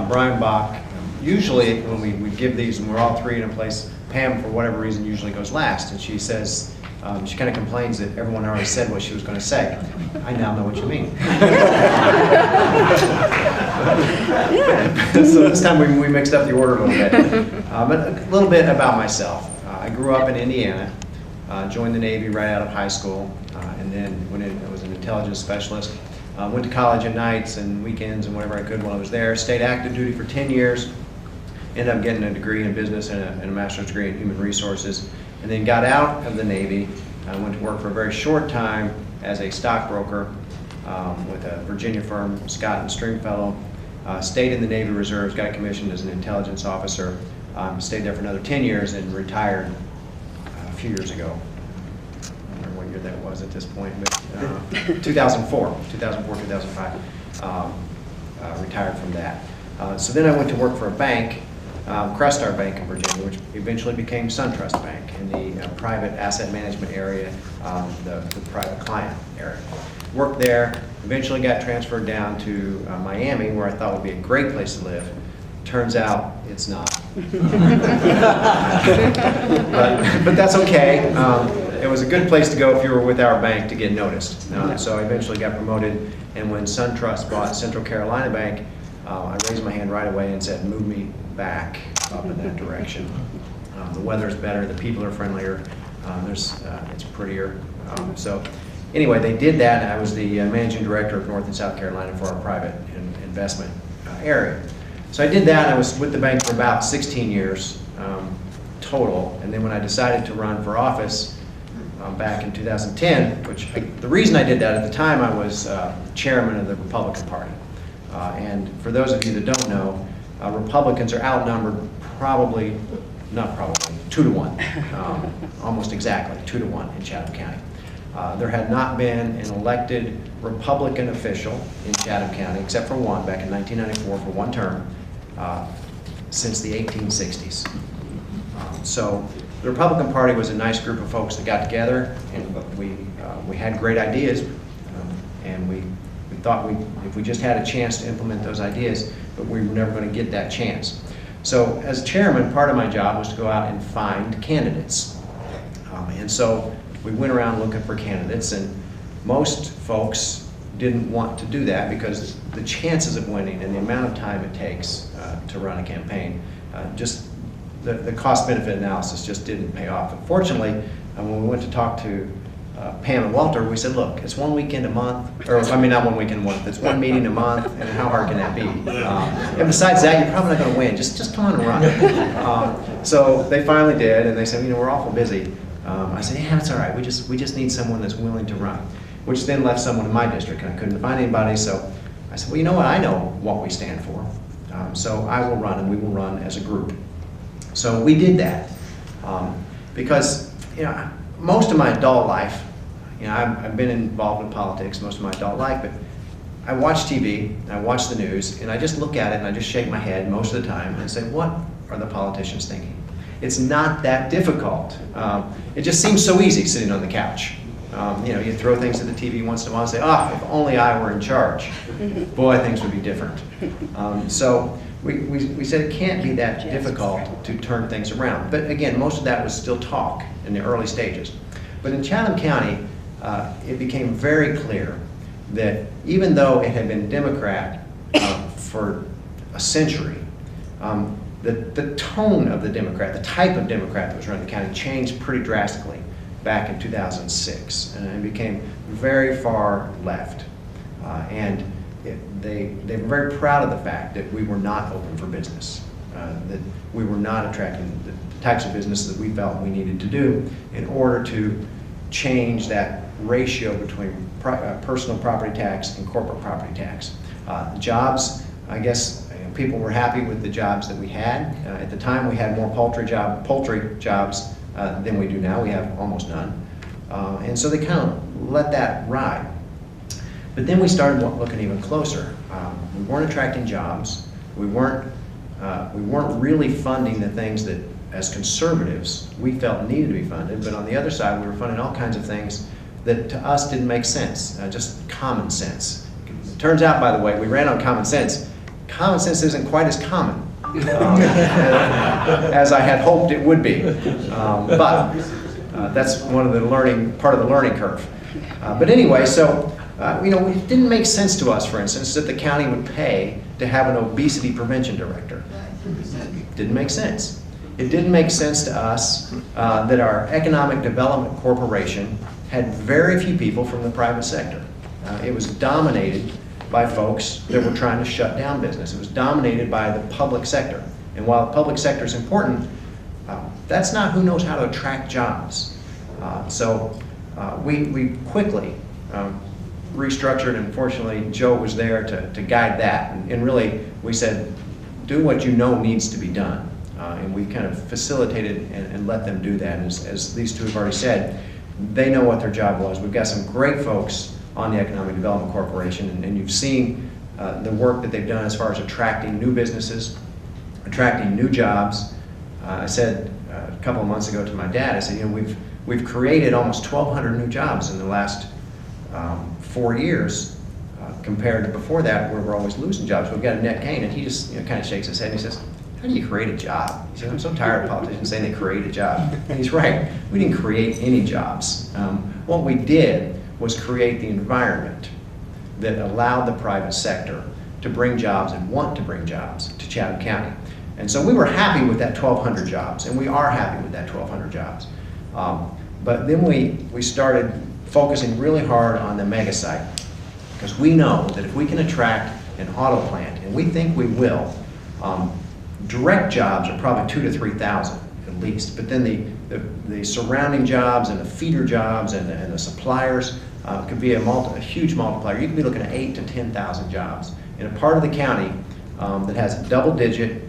Brian Bock. Usually when we give these and we're all three in a place, Pam, for whatever reason, usually goes last, and she says, she kind of complains that everyone already said what she was going to say. I now know what you mean. So this time we mixed up the order a little bit. But a little bit about myself. I grew up in Indiana, joined the Navy right out of high school, and then I was an intelligence specialist. Went to college at nights and weekends and whenever I could while I was there. Stayed active duty for 10 years. Ended up getting a degree in business and a master's degree in human resources. And then got out of the Navy. I went to work for a very short time as a stockbroker with a Virginia firm, Scott and Stringfellow. Stayed in the Navy Reserves, got commissioned as an intelligence officer. Stayed there for another 10 years and retired a few years ago. I don't remember what year that was at this point, but 2004, 2005, retired from that. So then I went to work for a bank, Crestar Bank in Virginia, which eventually became SunTrust Bank in the private asset management area, the private client area. Worked there, eventually got transferred down to Miami, where I thought would be a great place to live. Turns out it's not. but that's okay. It was a good place to go if you were with our bank to get noticed. So I eventually got promoted, and when SunTrust bought Central Carolina Bank, I raised my hand right away and said, move me back up in that direction. The weather's better, the people are friendlier, it's prettier. So anyway, they did that, and I was the managing director of North and South Carolina for our private investment area. So I did that. I was with the bank for about 16 years total, and then when I decided to run for office back in 2010, the reason I did that, at the time I was chairman of the Republican Party. And for those of you that don't know, Republicans are outnumbered 2 to 1, almost exactly 2 to 1 in Chatham County. There had not been an elected Republican official in Chatham County, except for one back in 1994 for one term, since the 1860s. So the Republican Party was a nice group of folks that got together, and we had great ideas, and we thought if we just had a chance to implement those ideas, but we were never going to get that chance. So as chairman, part of my job was to go out and find candidates. And so we went around looking for candidates, and most folks didn't want to do that because the chances of winning and the amount of time it takes to run a campaign, just the cost-benefit analysis just didn't pay off. Unfortunately, when we went to talk to Pam and Walter, we said, look, it's one weekend a month, or I mean not one weekend a month, it's one meeting a month, and how hard can that be? And besides that, you're probably not going to win, just come on and run. So they finally did, and they said, we're awful busy. I said, yeah, that's all right, we just need someone that's willing to run, which then left someone in my district, and I couldn't find anybody, so I said, well, you know what, I know what we stand for, so I will run, and we will run as a group. So we did that, because most of my adult life, I've been involved in politics most of my adult life, but I watch TV, I watch the news, and I just look at it and I just shake my head most of the time and say, what are the politicians thinking? It's not that difficult. It just seems so easy sitting on the couch. You throw things at the TV once in a while and say, if only I were in charge. Boy, things would be different. So we said it can't be that difficult to turn things around. But again, most of that was still talk in the early stages. But in Chatham County, it became very clear that even though it had been Democrat for a century, the tone of the Democrat, the type of Democrat that was running the county changed pretty drastically back in 2006, and it became very far left. And they were very proud of the fact that we were not open for business, that we were not attracting the types of businesses that we felt we needed to do in order to change that ratio between personal property tax and corporate property tax. Jobs, I guess people were happy with the jobs that we had. At the time we had more poultry jobs than we do now. We have almost none. And so they kind of let that ride. But then we started looking even closer. We weren't attracting jobs. We weren't really funding the things that, as conservatives, we felt needed to be funded. But on the other side, we were funding all kinds of things that to us didn't make sense, just common sense. It turns out, by the way, we ran on common sense. common sense isn't quite as common as I had hoped it would be. But that's one of the part of the learning curve. But anyway, so it didn't make sense to us, for instance, that the county would pay to have an obesity prevention director. Didn't make sense. It didn't make sense to us that our Economic Development Corporation had very few people from the private sector. It was dominated by folks that were trying to shut down business. It was dominated by the public sector. And while the public sector is important, that's not who knows how to attract jobs. So we quickly restructured, and fortunately Joe was there to guide that. And really, we said, do what you know needs to be done. And we kind of facilitated and let them do that. As these two have already said, they know what their job was. We've got some great folks on the Economic Development Corporation, and you've seen the work that they've done as far as attracting new businesses, attracting new jobs. I said a couple of months ago to my dad, I said, we've created almost 1,200 new jobs in the last 4 years compared to before that, where we're always losing jobs. We've got a net gain, and he just kind of shakes his head and he says, how do you create a job? He said, I'm so tired of politicians saying they create a job. And he's right. We didn't create any jobs. What we did was create the environment that allowed the private sector to bring jobs and want to bring jobs to Chatham County. And so we were happy with that 1,200 jobs, and we are happy with that 1,200 jobs. But then we started focusing really hard on the mega site, because we know that if we can attract an auto plant, and we think we will, direct jobs are probably 2,000 to 3,000 at least, but then the surrounding jobs and the feeder jobs and the suppliers could be a huge multiplier. You could be looking at 8,000 to 10,000 jobs in a part of the county that has a double-digit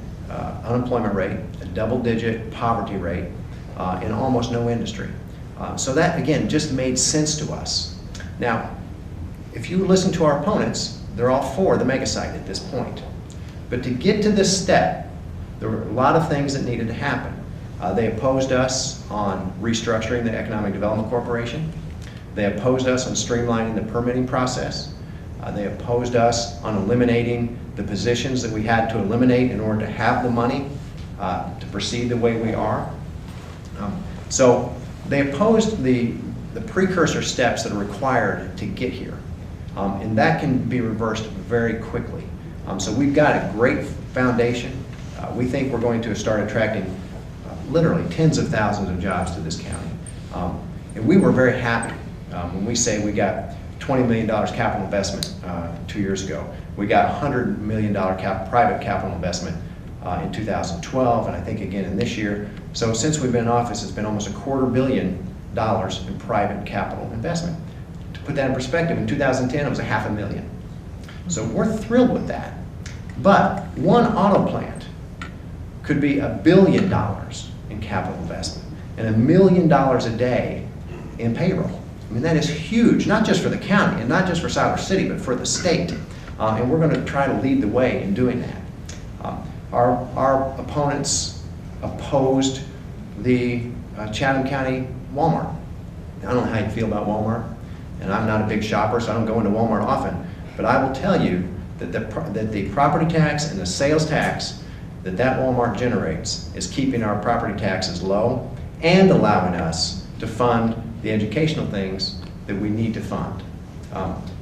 unemployment rate, a double-digit poverty rate, in almost no industry. So that, again, just made sense to us. Now, if you listen to our opponents, they're all for the mega site at this point. But to get to this step, there were a lot of things that needed to happen. They opposed us on restructuring the Economic Development Corporation. They opposed us on streamlining the permitting process. They opposed us on eliminating the positions that we had to eliminate in order to have the money to proceed the way we are. So they opposed the precursor steps that are required to get here. And that can be reversed very quickly. So we've got a great foundation. We think we're going to start attracting literally tens of thousands of jobs to this county. And we were very happy when we say we got $20 million capital investment 2 years ago. We got $100 million private capital investment in 2012, and I think again in this year. So since we've been in office, it's been almost $250 million in private capital investment. To put that in perspective, in 2010 it was $500,000. So we're thrilled with that. But one auto plant could be $1 billion in capital investment and $1 million a day in payroll. I mean, that is huge, not just for the county and not just for Siler City, but for the state. And we're going to try to lead the way in doing that. Our opponents opposed the Chatham County Walmart. I don't know how you feel about Walmart, and I'm not a big shopper, so I don't go into Walmart often. But I will tell you that the property tax and the sales tax that Walmart generates is keeping our property taxes low and allowing us to fund the educational things that we need to fund.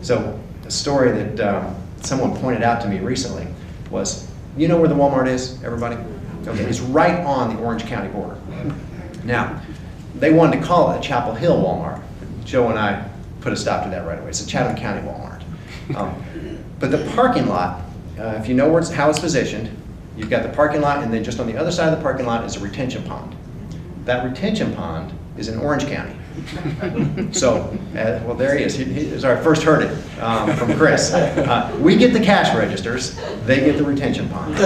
So a story that someone pointed out to me recently was, you know where the Walmart is, everybody? Okay, it's right on the Orange County border. Now, they wanted to call it a Chapel Hill Walmart. Joe and I put a stop to that right away. It's a Chatham County Walmart. But the parking lot, if you know how it's positioned, you've got the parking lot, and then just on the other side of the parking lot is a retention pond. That retention pond is in Orange County. So, well, there he is. He's our first heard it from Chris. We get the cash registers; they get the retention pond.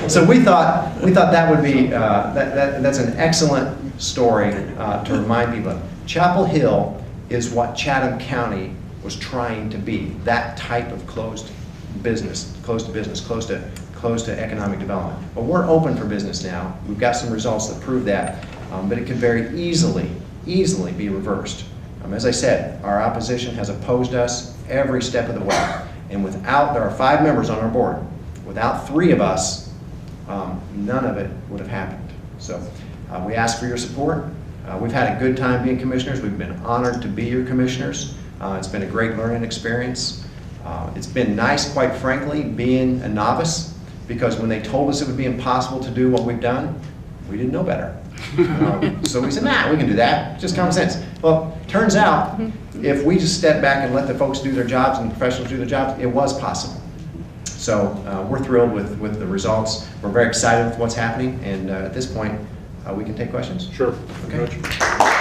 So we thought that would be that's an excellent story to remind people of. Chapel Hill is what Chatham County was trying to be, that type of closed business, close to economic development. But we're open for business now. We've got some results that prove that, but it could very easily be reversed. As I said, our opposition has opposed us every step of the way. And without, there are 5 members on our board. Without 3 of us, none of it would have happened. So we ask for your support. We've had a good time being commissioners. We've been honored to be your commissioners. It's been a great learning experience. It's been nice, quite frankly, being a novice, because when they told us it would be impossible to do what we've done, we didn't know better. So we said, nah, we can do that, just common sense. Well, turns out, if we just step back and let the folks do their jobs and the professionals do their jobs, it was possible. So we're thrilled with the results. We're very excited with what's happening, and at this point, we can take questions. Sure. Okay.